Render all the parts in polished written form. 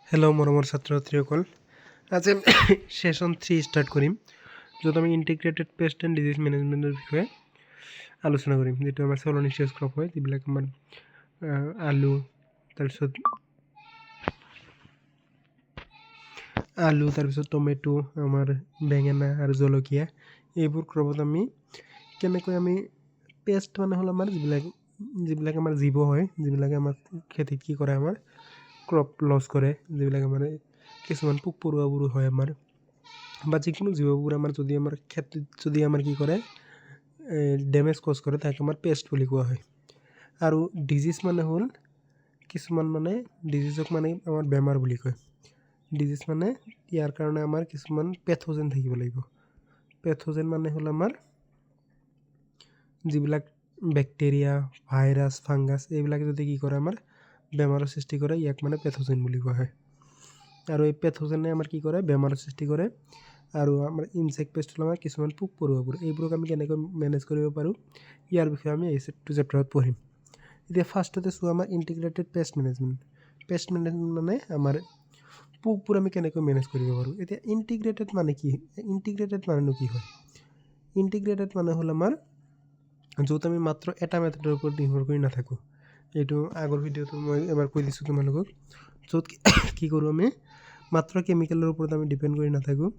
Hello' মৰমৰ ছাত্ৰ ছাত্ৰীসকল, আজি আমি ছেশ্যন 3 ষ্টাৰ্ট কৰিম, য'ত আমি ইণ্টিগ্ৰেটেড পেষ্ট এণ্ড ডিজিজ মেনেজমেণ্টৰ বিষয়ে আলোচনা কৰিম। যিটো আমাৰ চলনিচিয়াছ ক্ৰপ হয়, যিবিলাক আমাৰ আলু, তাৰপিছত টমেটো, আমাৰ বেঙেনা আৰু জলকীয়া, এইবোৰ ক্ৰপত আমি কেনেকৈ পেষ্ট মানে হ'ল আমাৰ যিবিলাক আমাৰ জীৱ হয়, যিবিলাকে আমাৰ খেতিত কি কৰে, আমাৰ ক্ৰপ লছ কৰে, যিবিলাক আমাৰ কিছুমান পোক পৰুৱাবোৰ হয় আমাৰ, বা যিকোনো জীৱবোৰ আমাৰ যদি আমাৰ খেতিত যদি আমাৰ কি কৰে ডেমেজ কজ কৰে, তাক আমাৰ পেষ্ট বুলি কোৱা হয়। আৰু ডিজিজ মানে হ'ল কিছুমান ডিজিজক আমাৰ বেমাৰ বুলি কয়। ডিজিজ মানে ইয়াৰ কাৰণে আমাৰ কিছুমান পেথোজেন থাকিব লাগিব। পেথোজেন মানে হ'ল আমাৰ যিবিলাক বেক্টেৰিয়া, ভাইৰাছ, ফাংগাছ, এইবিলাকে যদি কি কৰে আমাৰ বেমাৰৰ সৃষ্টি কৰে, ইয়াক পেথোজেন বুলি কোৱা হয়। আৰু এই পেথোজেনে আমাৰ কি কৰে, বেমাৰৰ সৃষ্টি কৰে। আৰু আমাৰ ইনচেক্ট পেষ্ট হ'ল আমাৰ কিছুমান পোক পৰুৱাবোৰ, এইবোৰক আমি কেনেকৈ মেনেজ কৰিব পাৰোঁ, ইয়াৰ বিষয়ে আমি এই চেপ্টাৰত পঢ়িম। এতিয়া ফাৰ্ষ্টতে চোৱা আমাৰ integrated pest management. Pest management মানে আমাৰ পোকবোৰ আমি কেনেকৈ মেনেজ কৰিব পাৰোঁ। এতিয়া ইণ্টিগ্ৰেটেড মানে কি? ইণ্টিগ্ৰেটেড মানেনো কি হয়? ইণ্টিগ্ৰেটেড মানে হ'ল আমাৰ য'ত আমি মাত্ৰ এটা মেথডৰ ওপৰত নিৰ্ভৰ কৰি নাথাকোঁ। এইটো আগৰ ভিডিঅ'টো মই এবাৰ কৈ দিছোঁ তোমালোকক, য'ত কি কৰোঁ, আমি মাত্ৰ কেমিকেলৰ ওপৰত আমি ডিপেণ্ড কৰি নাথাকোঁ।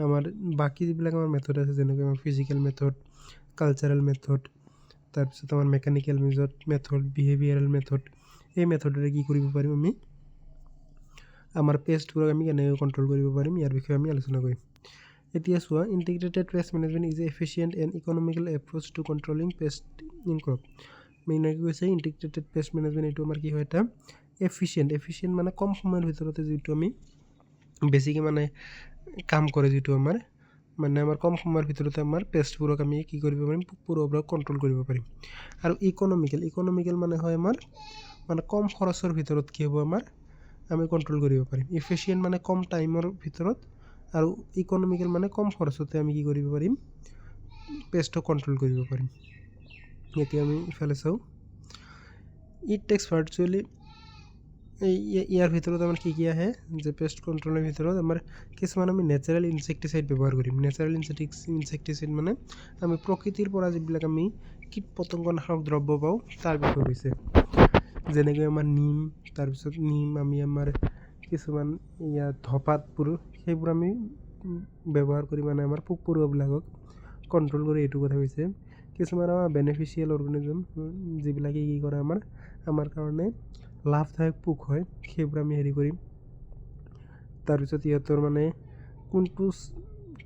আমাৰ বাকী যিবিলাক আমাৰ মেথড আছে, যেনেকৈ আমাৰ ফিজিকেল মেথড, কালচাৰেল মেথড, তাৰপিছত আমাৰ মেকানিকেল মেথড, বিহেভিয়াৰেল মেথড, এই মেথডেৰে কি কৰিব পাৰিম, আমি আমাৰ পেষ্টবোৰক আমি কেনেকৈ কণ্ট্ৰল কৰিব পাৰিম, ইয়াৰ বিষয়ে আমি আলোচনা কৰিম। এতিয়া চোৱা, integrated pest management is a efficient and economical approach to controlling pest in crop. Mainly কৈছে ইণ্টিগ্ৰেটেড পেষ্ট মেনেজমেণ্ট, এইটো আমাৰ কি হয়, এটা এফিচিয়েণ্ট মানে কম সময়ৰ ভিতৰতে যিটো আমি বেছিকৈ কাম কৰে, যিটো আমাৰ কম সময়ৰ ভিতৰতে আমাৰ পেষ্টবোৰক আমি কি কৰিব পাৰিম, পোক পৰুৱাবোৰক কণ্ট্ৰল কৰিব পাৰিম। আৰু ইকনমিকেল মানে হয় আমাৰ কম খৰচৰ ভিতৰত কি হ'ব, আমি কণ্ট্ৰল কৰিব পাৰিম। এফিচিয়েণ্ট মানে কম টাইমৰ ভিতৰত, আৰু ইকনমিকেল মানে কম খৰচতে আমি কি কৰিব পাৰিম, পেষ্টক কণ্ট্ৰল কৰিব পাৰিম। এতিয়া আমি ইফালে চাওঁ, ইট টেক্স ভাৰ্চুৱেলি, ইয়াৰ ভিতৰত আমাৰ কি আহে, যে পেষ্ট কণ্ট্ৰলৰ ভিতৰত আমাৰ কিছুমান আমি নেচাৰেল ইনচেক্টিচাইড ব্যৱহাৰ কৰিম। নেচাৰেল ইনচেক্টিচাইড মানে আমি প্ৰকৃতিৰ পৰা যিবিলাক আমি কীট পতংগনাশক দ্ৰব্য পাওঁ, তাৰ বিষয়ে কৈছে। যেনেকৈ আমাৰ নিম, তাৰপিছত আমি আমাৰ কিছুমান ধপাতবোৰ, সেইবোৰ আমি ব্যৱহাৰ কৰি আমাৰ পোক পৰুৱাবিলাকক কণ্ট্ৰল কৰি, এইটো কথা কৈছে। কিছুমান আমাৰ বেনিফিচিয়েল অৰ্গেনিজম, যিবিলাকে কি কৰে, আমাৰ কাৰণে লাভদায়ক পোক হয়, সেইবোৰ আমি হেৰি কৰিম। তাৰপিছত ইহঁতৰ কোনটো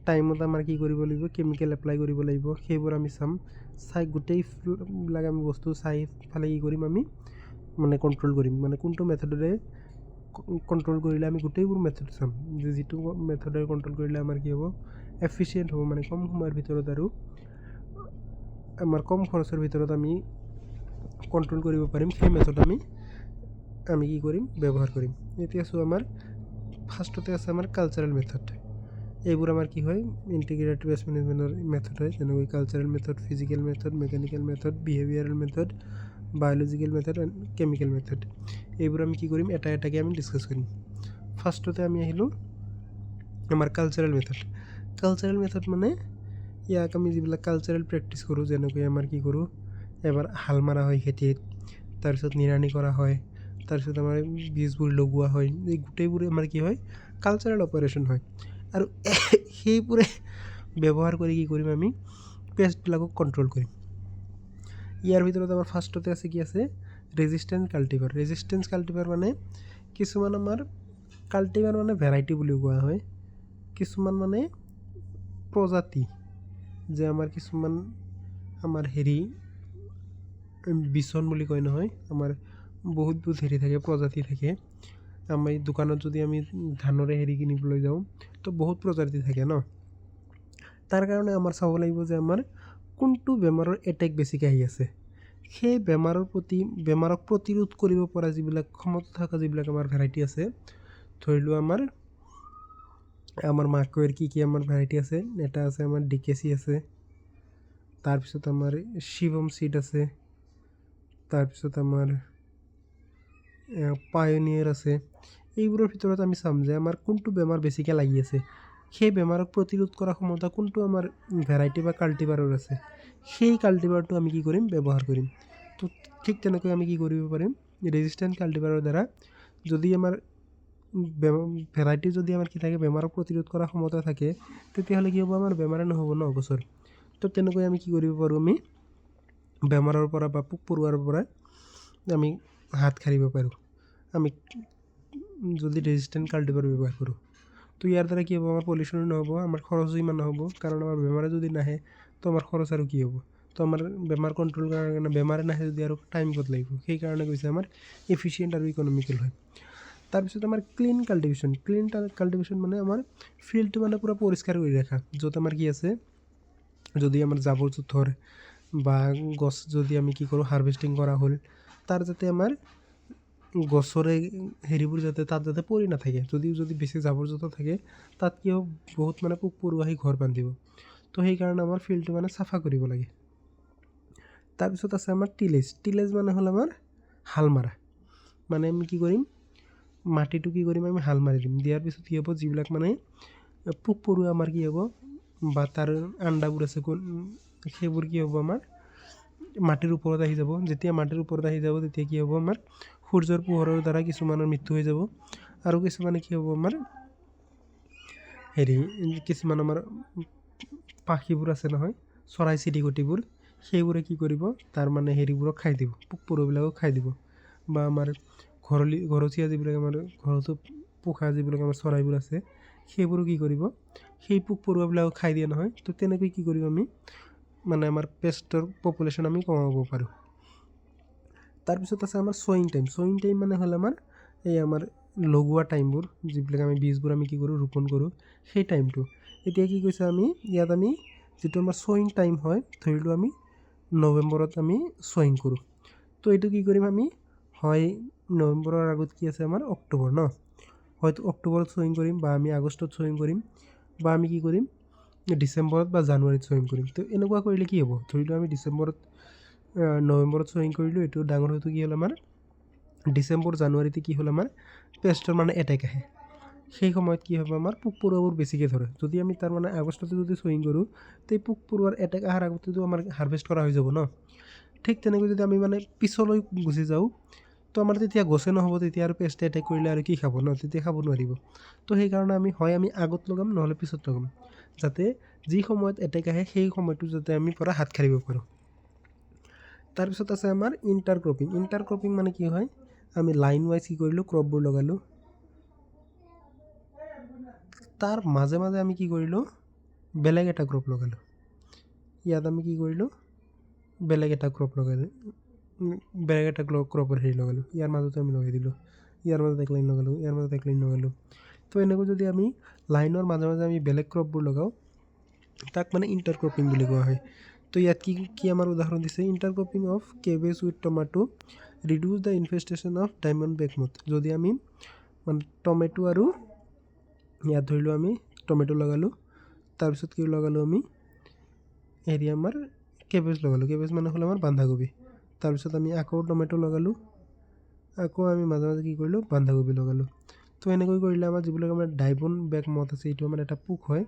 টাইমত আমাৰ কি কৰিব লাগিব, কেমিকেল এপ্লাই কৰিব লাগিব, সেইবোৰ আমি চাই গোটেইবিলাক আমি বস্তু চাই ফালে কি কৰিম, আমি কণ্ট্ৰল কৰিম। কোনটো মেথডেৰে কণ্ট্ৰল কৰিলে আমি গোটেইবোৰ মেথড চাম, যে যিটো মেথডেৰে কণ্ট্ৰল কৰিলে আমাৰ কি হ'ব, এফিচিয়েণ্ট হ'ব, কম সময়ৰ ভিতৰত আৰু আমাৰ কম খৰচৰ ভিতৰত আমি কণ্ট্ৰল কৰিব পাৰিম, সেই মেথড আমি কি কৰিম, ব্যৱহাৰ কৰিম। এতিয়া চোৱা, আমাৰ ফাৰ্ষ্টতে আছে আমাৰ কালচাৰেল মেথড। এইবোৰ আমাৰ কি হয়, ইণ্টিগ্ৰেটেড পেষ্ট মেনেজমেণ্টৰ মেথড হয়, যেনেকৈ cultural method, physical method, mechanical method, behavioural method, biological method and chemical method. এইবোৰ আমি কি কৰিম, এটা এটাকৈ আমি ডিছকাছ কৰিম। ফাৰ্ষ্টতে আমি আহিলোঁ আমাৰ কালচাৰেল মেথড। কালচাৰেল মেথড মানে ইয়াক আমি যিবিলাক কালচাৰেল প্ৰেক্টিছ কৰোঁ, যেনেকৈ আমাৰ কি কৰোঁ, এবাৰ হাল মৰা হয় খেতিত, তাৰপিছত নিৰানি কৰা হয়, তাৰপিছত আমাৰ বীজবোৰ লগোৱা হয়, এই গোটেইবোৰে আমাৰ কি হয়, কালচাৰেল অপাৰেশ্যন হয়। আৰু সেইবোৰে ব্যৱহাৰ কৰি কি কৰিম, আমি পেষ্টবিলাকক কণ্ট্ৰল কৰিম। ইয়াৰ ভিতৰত আমাৰ ফাৰ্ষ্টতে আছে কি আছে, ৰেজিষ্টেঞ্চ কাল্টিভাৰ। ৰেজিষ্টেঞ্চ কাল্টিভাৰ মানে কিছুমান আমাৰ কাল্টিভাৰ ভেৰাইটি বুলি কোৱা হয়, কিছুমান প্ৰজাতি, যে আমাৰ কিছুমান বিচন বুলি কয় নহয়, আমাৰ বহুত হেৰি থাকে, প্ৰজাতি থাকে। আমি দোকানত যদি আমি ধানৰে কিনিবলৈ যাওঁ, তো বহুত প্ৰজাতি থাকে ন। তাৰ কাৰণে আমাৰ চাব লাগিব যে আমাৰ কোনটো বেমাৰৰ এটেক বেছিকৈ আহি আছে, সেই বেমাৰক প্ৰতিৰোধ কৰিব পৰা যিবিলাক ক্ষমতা থকা যিবিলাক আমাৰ ভেৰাইটি আছে। ধৰি লোৱা আমাৰ মাকৈৰ কি আমাৰ ভেৰাইটি আছে, এটা আছে আমাৰ ডিকেচি আছে, তাৰপিছত আমাৰ শিৱম চিড আছে, তাৰপিছত আমাৰ পায়নিয়াৰ আছে। এইবোৰৰ ভিতৰত আমি চাম যে আমাৰ কোনটো বেমাৰ বেছিকৈ লাগি আছে, সেই বেমাৰক প্ৰতিৰোধ কৰা ক্ষমতা কোনটো আমাৰ ভেৰাইটি বা কাল্টিভাৰৰ আছে, সেই কাল্টিভাৰটো আমি কি কৰিম ব্যৱহাৰ কৰিম। তো ঠিক তেনেকৈ আমি কি কৰিব পাৰিম ৰেজিষ্টেণ্ট কাল্টিভাৰৰ দ্বাৰা যদি আমাৰ ভেৰাইটি যদি আমাৰ কি থাকে বেমাৰক প্ৰতিৰোধ কৰা ক্ষমতা থাকে তেতিয়াহ'লে কি হ'ব আমাৰ বেমাৰে নহ'ব ন গছৰ। তো তেনেকৈ আমি কি কৰিব পাৰোঁ আমি বেমাৰৰ পৰা বা পোক পৰুৱাৰ পৰা আমি হাত সাৰিব পাৰোঁ আমি যদি ৰেজিষ্টেণ্ট কাল্টিভাৰ ব্যৱহাৰ কৰোঁ। তো ইয়াৰ দ্বাৰা কি হ'ব আমাৰ পলিউশ্যনো নহ'ব, আমাৰ খৰচো ইমান নহ'ব, কাৰণ আমাৰ বেমাৰে যদি নাহে তো আমাৰ খৰচ আৰু কি হ'ব। তো আমাৰ বেমাৰ কণ্ট্ৰল কৰাৰ কাৰণে বেমাৰে নাহে যদি আৰু টাইম ক'ত লাগিব, সেইকাৰণে কৈছে আমাৰ এফিচিয়েণ্ট আৰু ইকনমিকেল হয়। তাৰপিছত আমাৰ ক্লিন কাল্টিভেশ্যন মানে আমাৰ ফিল্ডটো মানে পূৰা পৰিষ্কাৰ কৰি ৰাখা, য'ত আমাৰ কি আছে যদি আমাৰ জাবৰ জোঁথৰ বা গছ যদি আমি কি কৰোঁ হাৰ্ভেষ্টিং কৰা হ'ল তাৰ যাতে আমাৰ গছৰে হেৰিবোৰ যাতে তাত যাতে পৰি নাথাকে, যদি বেছি জাবৰ জোঁথৰ থাকে তাত কি হ'ব বহুত মানে পোক পৰুৱা আহি ঘৰ বান্ধিব। তো সেইকাৰণে আমাৰ ফিল্ডটো মানে চাফা কৰিব লাগে। তাৰপিছত আছে আমাৰ টিলেজ মানে হ'ল আমাৰ হাল মাৰা, মানে আমি কি কৰিম মাটিটো কি কৰিম আমি হাল মাৰি দিম, দিয়াৰ পিছত কি হ'ব যিবিলাক মানে পোক পৰুৱা আমাৰ কি হ'ব বা তাৰ আণ্ডাবোৰ আছে সেইবোৰ কি হ'ব আমাৰ মাটিৰ ওপৰত আহি যাব। যেতিয়া মাটিৰ ওপৰত আহি যাব তেতিয়া কি হ'ব আমাৰ সূৰ্যৰ পোহৰৰ দ্বাৰা কিছুমানৰ মৃত্যু হৈ যাব আৰু কিছুমানে কি হ'ব আমাৰ কিছুমান আমাৰ পাখিবোৰ আছে নহয় চৰাই চিৰিকটিবোৰ, সেইবোৰে কি কৰিব তাৰ মানে হেৰিবোৰক খাই দিব, পোক পৰুৱাবিলাকক খাই দিব। বা আমাৰ ঘৰচীয়া যিবিলাক আমাৰ ঘৰতো পোহা যিবিলাক আমাৰ চৰাইবোৰ আছে সেইবোৰো কি কৰিব সেই পোক পৰুৱাবিলাকক খাই দিয়ে নহয়। তো তেনেকৈ কি কৰিম আমি মানে আমাৰ পেষ্টৰ পপুলেশ্যন আমি কমাব পাৰোঁ। তাৰপিছত আছে আমাৰ ছয়িং টাইম মানে হ'ল আমাৰ এই আমাৰ লগোৱা টাইমবোৰ, যিবিলাক আমি বীজবোৰ আমি কি কৰোঁ ৰোপণ কৰোঁ সেই টাইমটো। এতিয়া কি কৈছে আমি ইয়াত আমি যিটো আমাৰ ছয়িং টাইম হয় ধৰিলোঁ আমি নৱেম্বৰত আমি ছয়িং কৰোঁ। তো এইটো কি কৰিম আমি হয় নৱেম্বৰৰ আগত কি আছে আমাৰ অক্টোবৰ ন, হয়তো অক্টোবৰত ছয়িং কৰিম বা আমি আগষ্টত ছয়িং কৰিম বা আমি কি কৰিম ডিচেম্বৰত বা জানুৱাৰীত ছয়িং কৰিম। তো এনেকুৱা কৰিলে কি হ'ব ধৰিলোঁ আমি নৱেম্বৰত ছয়িং কৰিলোঁ, এইটো ডাঙৰ হয়তো কি হ'ল আমাৰ ডিচেম্বৰ জানুৱাৰীতে কি হ'ল আমাৰ পেষ্টৰ মানে এটেক আহে, সেই সময়ত কি হ'ব আমাৰ পোক পৰুৱাবোৰ বেছিকৈ ধৰে। যদি আমি তাৰ মানে আগষ্টতে যদি ছয়িং কৰোঁ তো পোক পৰুৱাৰ এটেক অহাৰ আগতেতো আমাৰ হাৰ্ভেষ্ট কৰা হৈ যাব ন। ঠিক তেনেকৈ যদি আমি মানে পিছলৈ গুচি যাওঁ তো আমাৰ তেতিয়া গছে নহ'ব, তেতিয়া আৰু পেষ্টে এটেক কৰিলে আৰু কি খাব ন, তেতিয়া খাব নোৱাৰিব। তো সেইকাৰণে আমি আগত লগাম নহ'লে পিছত লগাম, যাতে যি সময়ত এটেক আহে সেই সময়টো যাতে আমি পৰা হাত সাৰিব পাৰোঁ। তাৰপিছত আছে আমাৰ ইণ্টাৰক্ৰপিং মানে কি হয় আমি লাইন ৱাইজ কি কৰিলোঁ ক্ৰপবোৰ লগালোঁ, তাৰ মাজে মাজে আমি কি কৰিলোঁ বেলেগ এটা ক্ৰপ লগালোঁ। ইয়াত আমি কি কৰিলোঁ বেলেগ এটা ক্ৰপ লগালোঁ, বেলেগ এটা ক্ৰপৰ হেৰি লগালোঁ, ইয়াৰ মাজতে আমি লগাই দিলোঁ, ইয়াৰ মাজত এক লাইন লগালোঁ, ইয়াৰ মাজত এক লাইন লগালোঁ। তো এনেকৈ যদি আমি লাইনৰ মাজে মাজে আমি বেলেগ ক্ৰপবোৰ লগাওঁ তাক মানে ইণ্টাৰক্ৰপিং বুলি কোৱা হয়। তো ইয়াত কি আমাৰ উদাহৰণ দিছে intercropping of cabbage with tomato reduces the infestation of diamond back moth. যদি আমি মানে টমেটো আৰু ইয়াত ধৰিলোঁ আমি টমেটো লগালোঁ, তাৰপিছত কি লগালোঁ আমি আমাৰ কেবেজ লগালোঁ, কেবেজ মানে হ'ল আমাৰ বন্ধাকবি। তাৰপিছত আমি আকৌ টমেটো লগালোঁ, আকৌ আমি মাজে মাজে কি কৰিলোঁ বন্ধাকবি লগালোঁ। তো এনেকৈ কৰিলে আমাৰ যিবিলাক আমাৰ ডায়মণ্ড বেকমথ আছে এইটো আমাৰ এটা পোক হয়,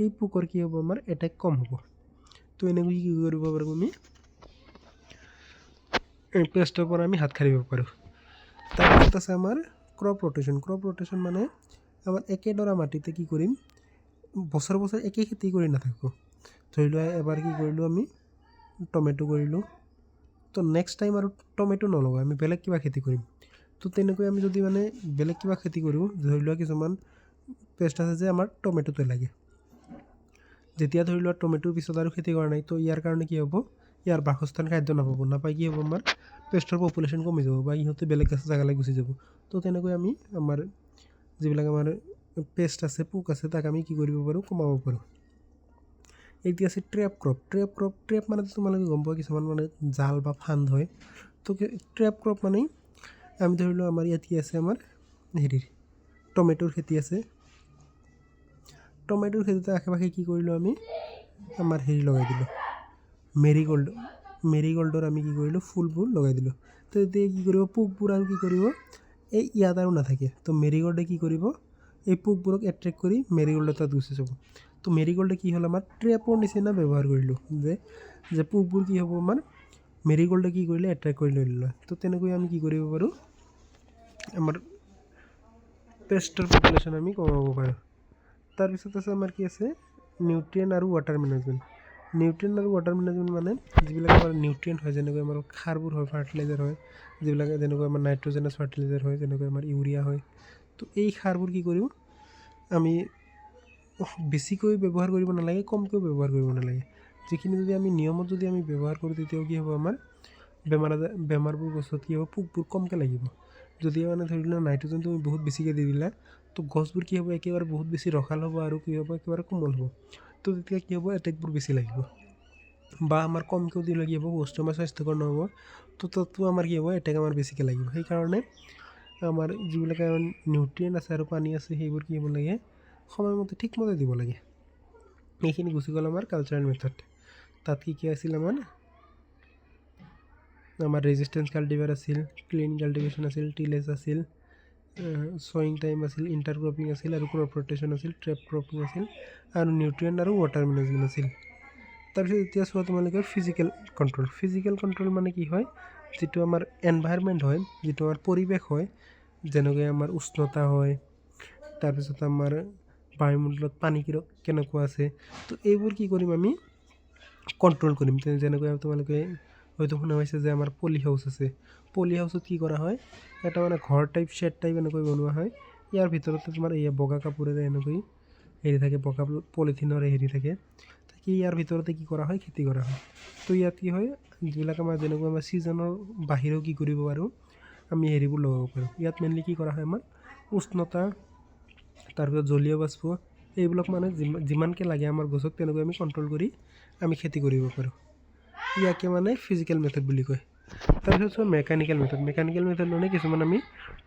এই পোকৰ কি হ'ব আমাৰ এটেক কম হ'ব। তো এনেকৈ কি কৰিব পাৰোঁ আমি পেষ্টৰ পৰা আমি হাত সাৰিব পাৰোঁ। তাৰপিছত আছে আমাৰ ক্ৰপ ৰটেশ্যন মানে আমাৰ একেডৰা মাটিতে কি কৰিম বছৰ একেই খেতি কৰি নাথাকোঁ। ধৰি লোৱা এবাৰ কি কৰিলোঁ আমি টমেটো কৰিলোঁ, তো নেক্সট টাইম আৰু টমেটো নলগাওঁ, আমি বেলেগ কিবা খেতি কৰিম। তো তেনেকৈ আমি যদি মানে বেলেগ কিবা খেতি কৰোঁ, ধৰি লোৱা কিছুমান পেষ্ট আছে যে আমাৰ টমেটোতে লাগে, যেতিয়া ধৰি লোৱা টমেটোৰ পিছত আৰু খেতি কৰা নাই তো ইয়াৰ কাৰণে কি হ'ব ইয়াৰ বাসস্থান খাদ্য নাপায় কি হ'ব আমাৰ পেষ্টৰ পপুলেশ্যন কমি যাব বা ইহঁতে বেলেগ জেগালৈ গুচি যাব। তো তেনেকৈ আমি আমাৰ যিবিলাক আমাৰ পেষ্ট আছে পোক আছে তাক আমি কি কৰিব পাৰোঁ কমাব পাৰোঁ। এইটো আছে ট্ৰেপ মানে তোমালোকে গম পোৱা কিছুমান মানে জাল বা ফান্দ হয়। তো ট্ৰেপ ক্ৰপ মানে আমি ধৰি লওঁ আমাৰ ইয়াত কি আছে আমাৰ টমেটোৰ খেতি আছে, টমেটোৰ খেতিতে আশে পাশে কি কৰিলোঁ আমি আমাৰ লগাই দিলোঁ মেৰিগল্ডৰ আমি কি কৰিলোঁ ফুলবোৰ লগাই দিলোঁ। তো এতিয়া কি কৰিব পোকবোৰ আৰু কি কৰিব এই ইয়াত আৰু নাথাকে। তো মেৰিগ'ল্ডে কি কৰিব, এই পোকবোৰক এট্ৰেক্ট কৰি মেৰিগ'ল্ডৰ তাত গুচি যাব। তো মেৰিগ'ল্ডে কি হ'ল আমাৰ ট্ৰেপৰ নিচিনা ব্যৱহাৰ কৰিলোঁ, যে পোকবোৰ কি হ'ব আমাৰ মেৰিগ'ল্ডে কি কৰিলে এট্ৰেক্ট কৰি লৈ ল'লে। তো তেনেকৈ আমি কি কৰিব পাৰোঁ, আমাৰ পেষ্টৰ পপুলেশ্যন আমি কমাব পাৰোঁ। তাৰপিছত আছে আমাৰ কি আছে নিউট্ৰিয়েণ্ট আৰু ৱাটাৰ মেনেজমেণ্ট। নিউট্ৰিয়েণ্ট আৰু ৱাটাৰ মেনেজমেণ্ট মানে যিবিলাক আমাৰ নিউট্ৰিয়েণ্ট হয়, যেনেকৈ আমাৰ সাৰবোৰ হয়, ফাৰ্টিলাইজাৰ হয়, যিবিলাক যেনেকৈ আমাৰ নাইট্ৰজেনাছ ফাৰ্টিলাইজাৰ হয়, যেনেকৈ আমাৰ ইউৰিয়া হয়। তো এই সাৰবোৰ কি কৰিম আমি বেছিকৈ ব্যৱহাৰ কৰিব নালাগে, কমকৈ ব্যৱহাৰ কৰিব নালাগে। যিখিনি যদি আমি নিয়মত যদি আমি ব্যৱহাৰ কৰোঁ, তেতিয়াও কি হ'ব আমাৰ বেমাৰবোৰ গছত কি হ'ব, পোকবোৰ কমকৈ লাগিব। যদি মানে ধৰি লোৱা নাইট্ৰজেন তুমি বহুত বেছিকৈ দি দিলা, তো গছবোৰ কি হ'ব একেবাৰে বহুত বেছি ৰসাল হ'ব আৰু কি হ'ব একেবাৰে কোমল হ'ব। তো তেতিয়া কি হ'ব এটেকবোৰ বেছি লাগিব, বা আমাৰ কমকৈ দিলে কি হ'ব বস্তু আমাৰ স্বাস্থ্যকৰ নহ'ব। তো তাতো আমাৰ কি হ'ব এটেক আমাৰ বেছিকৈ লাগিব। সেইকাৰণে আমাৰ যিবিলাক নিউট্ৰিয়েণ্ট আছে আৰু পানী আছে সেইবোৰ কি হ'ব লাগে সময়মতে ঠিকমতে দিব লাগে। এইখিনি গুচি গ'ল আমাৰ কালচাৰেল মেথড। তাত কি আছিল আমাৰ ৰেজিষ্টেঞ্চ কাল্টিভাৰ আছিল, ক্লিন কাল্টিভেশ্যন আছিল, টিলেজ আছিল, ছয়িং টাইম আছিল, ইণ্টাৰক্ৰপিং আছিল আৰু ক্ৰপ ৰটেশ্যন আছিল, ট্ৰেপ ক্ৰপিং আছিল আৰু নিউট্ৰিয়েণ্ট আৰু ৱাটাৰ মেনেজমেণ্ট আছিল। তাৰপিছত এতিয়া চোৱা তোমালোকে ফিজিকেল কণ্ট্ৰল। ফিজিকেল কণ্ট্ৰল মানে কি হয়, যিটো আমাৰ এনভাইৰমেণ্ট হয়, যিটো আমাৰ পৰিৱেশ হয়, যেনেকৈ আমাৰ উষ্ণতা হয়, তাৰপিছত আমাৰ বায়ুমণ্ডলত পানী কেনেকুৱা আছে, তো এইবোৰ কি কৰিম আমি কণ্ট্ৰল কৰিম। যেনেকৈ তোমালোকে হয়তো শুনা পাইছে যে আমাৰ পলি হাউচ আছে। পলি হাউচত কি কৰা হয়, এটা মানে ঘৰ টাইপ শ্বেড টাইপ এনেকৈ বনোৱা হয়। ইয়াৰ ভিতৰতে তোমাৰ এই বগা কাপোৰেৰে এনেকৈ হেৰি থাকে, বগা পলিথিনৰ হেৰি থাকে। ইয়াৰ ভিতৰতে কি কৰা হয়, খেতি কৰা হয়। তো ইয়াত কি হয়, যিবিলাক আমাৰ যেনেকৈ আমাৰ ছিজনৰ বাহিৰেও কি কৰিব পাৰোঁ আমি হেৰিবোৰ লগাব পাৰোঁ। ইয়াত মেইনলি কি কৰা হয় আমাৰ উষ্ণতা, তাৰপিছত জলীয় বাষ্প, এইবিলাক মানে যিমানকৈ লাগে আমাৰ গছক তেনেকৈ আমি কণ্ট্ৰল কৰি আমি খেতি কৰিব পাৰোঁ। ইয়াকে মানে ফিজিকেল মেথড বুলি কয়। তাৰপিছত চোৱা মেকানিকেল মেথড। মেকানিকেল মেথড মানে কিছুমান আমি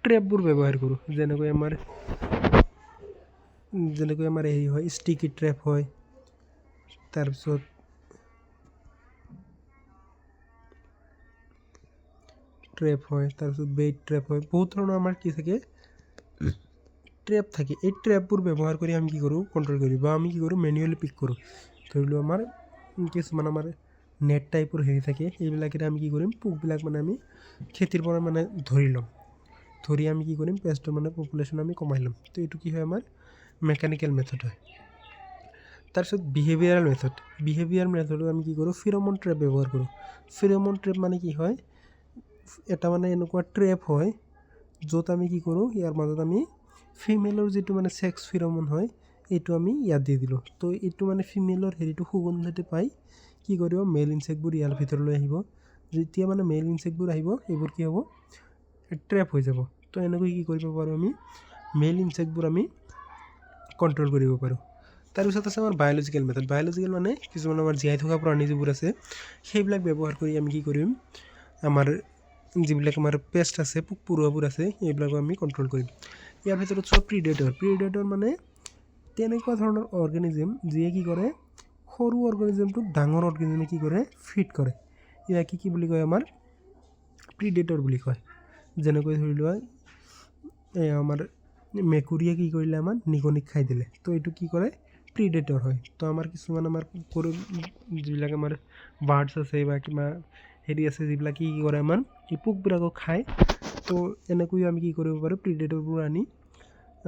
ট্ৰেপবোৰ ব্যৱহাৰ কৰোঁ, যেনেকৈ আমাৰ হেৰি হয় ষ্টিকি ট্ৰেপ হয়, তাৰপিছত ট্ৰেপ হয়, তাৰপিছত বেইট ট্ৰেপ হয়, বহুত ধৰণৰ আমাৰ কি থাকে ট্ৰেপ থাকে। এই ট্ৰেপবোৰ ব্যৱহাৰ কৰি আমি কি কৰোঁ কণ্ট্ৰল কৰি, বা আমি কি কৰোঁ মেনুৱেলি পিক কৰোঁ। ধৰি লওঁ আমাৰ কিছুমান আমাৰ নেট টাইপৰ হেৰি থাকে, এইবিলাকেৰে আমি কি কৰিম পোকবিলাক মানে আমি খেতিৰ পৰা মানে ধৰি ল'ম, ধৰি আমি কি কৰিম পেষ্টৰ মানে পপুলেশ্যন আমি কমাই ল'ম। তো এইটো কি হয় আমাৰ মেকানিকেল মেথড হয়। তাৰপিছত বিহেভিয়াৰেল মেথড। বিহেভিয়াৰ মেথডত আমি কি কৰোঁ ফিৰমন ট্ৰেপ ব্যৱহাৰ কৰোঁ। ফিৰমন ট্ৰেপ মানে কি হয়, এটা মানে এনেকুৱা ট্ৰেপ হয় য'ত আমি কি কৰোঁ ইয়াৰ মাজত আমি ফিমেলৰ যিটো মানে ছেক্স ফিৰমন হয় এইটো আমি ইয়াত দি দিলোঁ। তো এইটো মানে ফিমেলৰ হেৰিটো সুগন্ধটো পাই কি কৰিব মেল ইনচেক্টবোৰ ইয়াৰ ভিতৰলৈ আহিব। যেতিয়া মানে মেল ইনচেক্টবোৰ আহিব এইবোৰ কি হ'ব ট্ৰেপ হৈ যাব। তো এনেকৈ কি কৰিব পাৰোঁ আমি মেল ইনচেক্টবোৰ আমি কণ্ট্ৰল কৰিব পাৰোঁ। তাৰপিছত আছে আমাৰ বায়'লজিকেল মেথড। বায়'লজিকেল মানে কিছুমান আমাৰ জীয়াই থকা প্ৰাণী যিবোৰ আছে সেইবিলাক ব্যৱহাৰ কৰি আমি কি কৰিম আমাৰ যিবিলাক আমাৰ পেষ্ট আছে, পোক পৰুৱাবোৰ আছে, এইবিলাকো আমি কণ্ট্ৰল কৰিম। ইয়াৰ ভিতৰত চোৱা প্ৰিডেটৰ। প্ৰিডেটৰ মানে তেনেকুৱা ধৰণৰ অৰ্গেনিজিম যিয়ে কি কৰে সৰু অৰ্গেনিজিমটোক ডাঙৰ অৰ্গেনিজিমে কি কৰে ফিড কৰে। ইয়াকে কি বুলি কয় আমাৰ প্ৰিডেটৰ বুলি কয়। যেনেকৈ ধৰি লোৱা আমাৰ মেকুৰীয়ে কি কৰিলে আমাৰ নিগনিক খাই দিলে, তো এইটো কি কৰে প্ৰিডেটৰ হয়। তো আমাৰ কিছুমান আমাৰ সৰু যিবিলাক আমাৰ বাৰ্ডছ আছে বা কিবা হেৰি আছে যিবিলাক কি কৰে আমাৰ এই পোকবিলাকক খায়। তো এনেকৈও আমি কি কৰিব পাৰোঁ প্ৰিডেটৰবোৰ আনি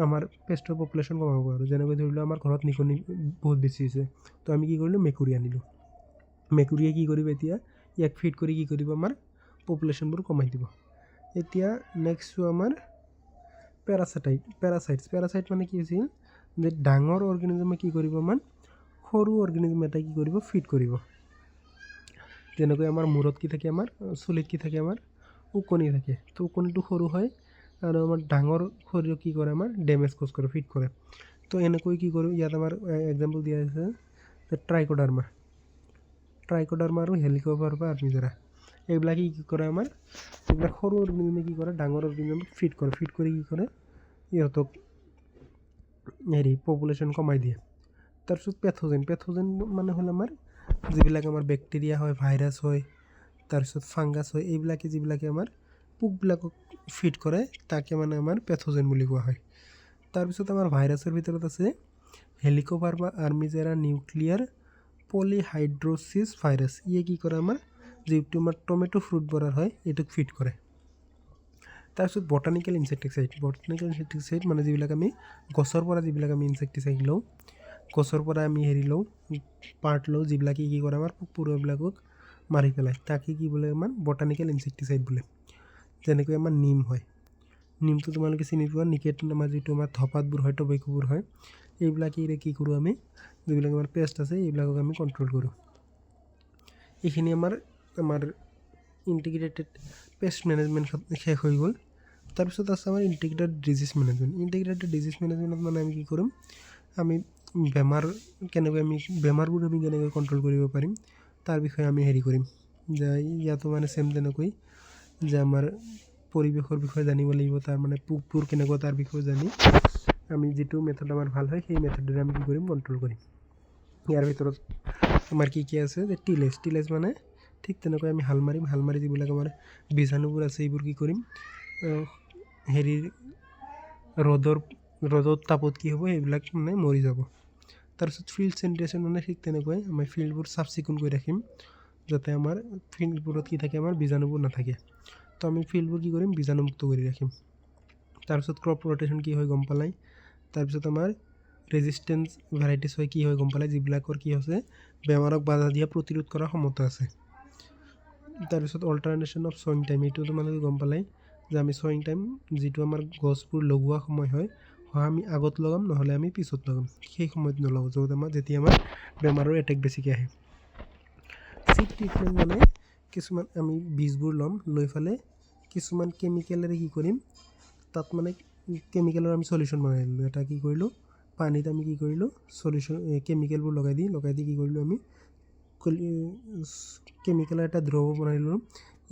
আমাৰ পেষ্টৰ পপুলেশ্যন কমাব পাৰোঁ। যেনেকৈ ধৰি লোৱা আমাৰ ঘৰত নিগনি বহুত বেছি হৈছে, তো আমি কি কৰিলোঁ মেকুৰী আনিলোঁ। মেকুৰীয়ে কি কৰিব এতিয়া ইয়াক ফিড কৰি কি কৰিব আমাৰ পপুলেশ্যনবোৰ কমাই দিব। এতিয়া নেক্সট চোৱা আমাৰ পেৰাচাইট মানে কি হৈছিল যে ডাঙৰ অৰ্গেনিজমে কি কৰিব আমাৰ সৰু অৰ্গেনিজম এটাই কি কৰিব ফিড কৰিব। যেনেকৈ আমাৰ মূৰত কি থাকে আমাৰ চুলিত কি থাকে আমাৰ ওকণি থাকে। তো ওকণিটো সৰু হয় আৰু আমাৰ ডাঙৰ শৰীৰক কি কৰে আমাৰ ডেমেজ কজ কৰে, ফিড কৰে। তো এনেকৈ কি কৰোঁ ইয়াত আমাৰ এক্সাম্পল দিয়া আছে ট্ৰাইকোডাৰ্মা আৰু হেলিকোভাৰ বা আৰ্মিজেৰা। এইবিলাকে কি কৰে আমাৰ এইবিলাক সৰু অৰ্গেনিজমে কি কৰে ডাঙৰ অৰ্গেনিজমক ফিড কৰি কি কৰে ইহঁতক হেৰি পপুলেশ্যন কমাই দিয়ে। তাৰপিছত পেথোজেন মানে হ'ল আমাৰ যিবিলাক আমাৰ বেক্টেৰিয়া হয়, ভাইৰাছ হয়, তাৰপিছত ফাংগাছ হয়, এইবিলাকে যিবিলাকে আমাৰ পোকবিলাকক ফিড কৰে তাকে মানে আমাৰ পেথোজেন বুলি কোৱা হয়। তাৰপিছত আমাৰ ভাইৰাছৰ ভিতৰত আছে হেলিকোভাৰ্পা আৰ্মিজেৰা নিউক্লিয়াৰ পলিহাইড্ৰছিছ ভাইৰাছ। ইয়ে কি কৰে আমাৰ যিটো আমাৰ টমেটো ফ্ৰুটবোৰৰ হয় এইটোক ফিড কৰে। তাৰপিছত বটানিকেল ইনচেক্টিচাইড মানে যিবিলাক আমি গছৰ পৰা যিবিলাক আমি ইনচেক্টিচাইড লওঁ, গছৰ পৰা আমি লওঁ পাৰ্ট লওঁ যিবিলাকে কি কৰে আমাৰ পোক পৰুৱাবিলাকক মাৰি পেলায়, তাকে কি বোলে আমাৰ বটানিকেল ইনচেক্টিচাইড বোলে। যেনেকৈ আমাৰ নিম হয়, নিমটো তোমালোকে চিনি পোৱা, নিকেট আমাৰ যিটো আমাৰ ধপাতবোৰ হয় টবেকোবোৰ হয়, এইবিলাকেৰে কি কৰোঁ আমি যিবিলাক আমাৰ পেষ্ট আছে এইবিলাকক আমি কণ্ট্ৰল কৰোঁ। এইখিনি আমাৰ ইণ্টিগ্ৰেটেড পেষ্ট মেনেজমেণ্ট শেষ হৈ গ'ল। তাৰপিছত আছে আমাৰ integrated disease management. Integrated disease মেনেজমেণ্টত মানে আমি কি কৰিম, আমি বেমাৰবোৰ আমি কেনেকৈ কণ্ট্ৰল কৰিব পাৰিম তাৰ বিষয়ে আমি কৰিম। যে ইয়াতো মানে চেম তেনেকৈ যে আমাৰ পৰিৱেশৰ বিষয়ে জানিব লাগিব, তাৰ মানে পোকবোৰ কেনেকুৱা তাৰ বিষয়ে জানি আমি যিটো মেথড আমাৰ ভাল হয় সেই মেথডেৰে আমি কি কৰিম কণ্ট্ৰল কৰিম। ইয়াৰ ভিতৰত আমাৰ কি আছে যে টিলেজ মানে ঠিক তেনেকৈ আমি হাল মাৰি যিবিলাক আমাৰ বীজাণুবোৰ আছে এইবোৰ কি কৰিম ৰ'দৰ তাপত কি হ'ব সেইবিলাক মানে মৰি যাব। তাৰপিছত ফিল্ড চেনিটেশ্যন মানে ঠিক তেনেকৈ আমি ফিল্ডবোৰ চাফ চিকুণ কৰি ৰাখিম যাতে আমাৰ ফিল্ডবোৰত কি থাকে আমাৰ বীজাণুবোৰ নাথাকে। তো আমি ফিল্ডবোৰ কি কৰিম বীজাণুমুক্ত কৰি ৰাখিম। তাৰপিছত ক্ৰপ ৰটেশ্যন কি হয় গম পালাই। তাৰপিছত আমাৰ ৰেজিষ্টেঞ্চ ভেৰাইটিছ হয় কি হয় গম পালে, যিবিলাকৰ কি হৈছে বেমাৰক বাধা দিয়া প্ৰতিৰোধ কৰাৰ ক্ষমতা আছে। তাৰপিছত অল্টাৰনেশ্যন অফ ছয়িং টাইম, এইটো তোমালোকে গম পালাই যে আমি ছয়িং টাইম যিটো আমাৰ গছবোৰ লগোৱা সময় হয় আমি আগত লগাম নহ'লে আমি পিছত লগাম, সেই সময়ত নলগাওঁ যেতিয়া আমাৰ বেমাৰৰ এটেক বেছিকৈ আহে। চিড ট্ৰিটমেণ্ট মানে কিছুমান আমি বীজবোৰ ল'ম, লৈ পেলাই কিছুমান কেমিকেলেৰে কি কৰিম তাত মানে কেমিকেলৰ আমি চলিউশ্যন বনাই দিলোঁ। এটা কি কৰিলোঁ পানীত আমি কি কৰিলোঁ কেমিকেলবোৰ লগাই দি কি কৰিলোঁ আমি কেমিকেলৰ এটা দ্ৰৱ বনাই ল'লোঁ।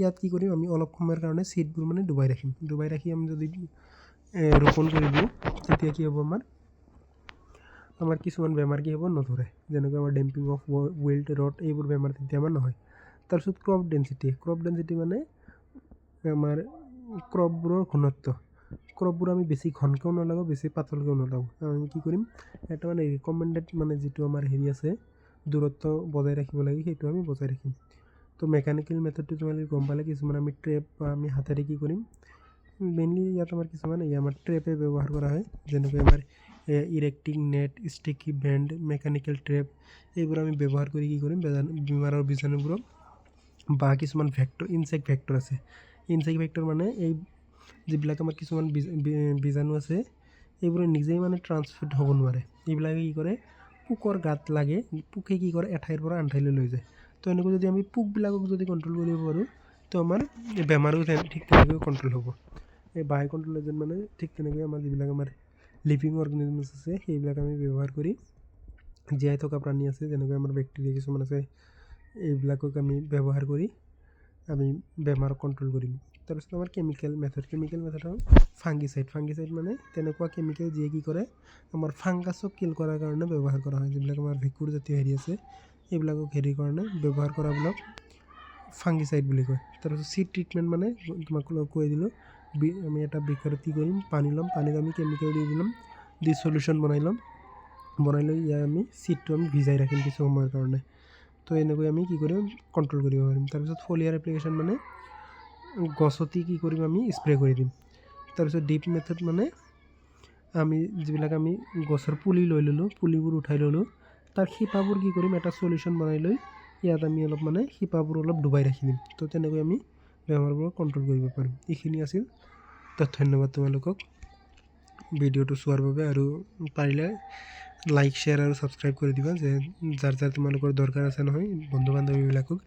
ইয়াত কি কৰিম আমি অলপ সময়ৰ কাৰণে চিডবোৰ মানে ডুবাই ৰাখি আমি যদি ৰোপণ কৰি দিওঁ তেতিয়া কি হ'ব আমাৰ কিছুমান বেমাৰ কি হ'ব নধৰে, যেনেকৈ আমাৰ ডেম্পিং অফ উইল্ট ৰট এইবোৰ বেমাৰ তেতিয়া আমাৰ নহয়। তাৰপিছত ক্ৰপ ডেঞ্চিটি মানে আমাৰ ক্ৰপবোৰৰ ঘনত্ব, ক্ৰপবোৰ আমি বেছি ঘনকৈও নলগাওঁ বেছি পাতলকৈও নলগাওঁ। আমি কি কৰিম এটা মানে ৰিকমেণ্ডেড মানে যিটো আমাৰ আছে দূৰত্ব বজাই ৰাখিব লাগে সেইটো আমি বজাই ৰাখিম। তো মেকানিকেল মেথডটো তোমালোকে গম পালে, কিছুমান আমি ট্ৰেপ বা আমি হাতেৰে কি কৰিম মেইনলি ইয়াত আমাৰ কিছুমান আমাৰ ট্ৰেপে ব্যৱহাৰ কৰা হয়, যেনেকৈ আমাৰ erecting net, sticky band, mechanical trap এইবোৰ আমি ব্যৱহাৰ কৰি কি কৰিম বেমাৰৰ বীজাণুবোৰক বা কিছুমান ইনচেক্ট ভেক্টৰ আছে। ইনচেক্ট ভেক্টৰ মানে এই যিবিলাক আমাৰ কিছুমান বীজাণু আছে এইবোৰে নিজেই মানে ট্ৰান্সমিট হ'ব নোৱাৰে, এইবিলাকে কি কৰে পোকৰ গাত লাগে, পোকে কি কৰে এঠাইৰ পৰা আন ঠাইলৈ লৈ যায়। তো এনেকৈ যদি আমি পোকবিলাকক যদি কণ্ট্ৰল কৰিব পাৰোঁ তো আমাৰ বেমাৰো ঠিক তেনেকৈ কণ্ট্ৰল হ'ব। এই বাই কণ্ট্ৰল এজেণ্ট মানে ঠিক তেনেকৈ আমাৰ যিবিলাক আমাৰ লিভিং অৰ্গেনিজমছ আছে সেইবিলাক আমি ব্যৱহাৰ কৰি জীয়াই থকা প্ৰাণী আছে যেনেকৈ আমাৰ বেক্টেৰিয়া কিছুমান আছে এইবিলাকক আমি ব্যৱহাৰ কৰি আমি বেমাৰক কণ্ট্ৰল কৰিম। তাৰপিছত আমাৰ কেমিকেল মেথড হ'ল ফাংগিচাইড মানে তেনেকুৱা কেমিকেল যিয়ে কি কৰে আমাৰ ফাংগাছক কিল কৰাৰ কাৰণে ব্যৱহাৰ কৰা হয়। যিবিলাক আমাৰ ভেঁকুৰ জাতীয় আছে এইবিলাকক কাৰণে ব্যৱহাৰ কৰাবিলাক ফাংগিচাইড বুলি কয়। তাৰপিছত চিড ট্ৰিটমেণ্ট মানে তোমাক কৈ দিলোঁ আমি এটা বৃক্ষত কি কৰিম পানী ল'ম, পানীত আমি কেমিকেল দি দিলাম, দি চলিউশ্যন বনাই লৈ ইয়াৰ আমি চিডটো আমি ভিজাই ৰাখিম কিছু সময়ৰ কাৰণে। তো এনেকৈ আমি কি কৰিম কণ্ট্ৰল কৰিব পাৰিম। তাৰপিছত ফলিয়াৰ এপ্লিকেশ্যন মানে গছতি কি কৰিম আমি স্প্ৰে কৰি দিম। তাৰপিছত ডিপ মেথড মানে আমি যিবিলাক আমি গছৰ পুলি লৈ ল'লোঁ, পুলিবোৰ উঠাই ল'লোঁ, তাৰ শিপাবোৰ কি কৰিম এটা চলিউশ্যন বনাই লৈ ইয়াত আমি অলপ মানে শিপাবোৰ অলপ ডুবাই ৰাখি দিম। তো তেনেকৈ আমি বেমাৰবোৰক কণ্ট্ৰল কৰিব পাৰিম। এইখিনি আছিল। তো ধন্যবাদ তোমালোকক ভিডিঅ'টো চোৱাৰ বাবে, আৰু পাৰিলে লাইক শ্বেয়াৰ আৰু ছাবস্ক্ৰাইব কৰি দিবা যে যাৰ তোমালোকৰ দৰকাৰ আছে নহয় বন্ধু বান্ধৱীবিলাকক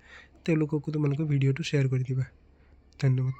তেওঁলোককো তোমালোকে ভিডিঅ'টো শ্বেয়াৰ কৰি দিবা। ধন্যবাদ।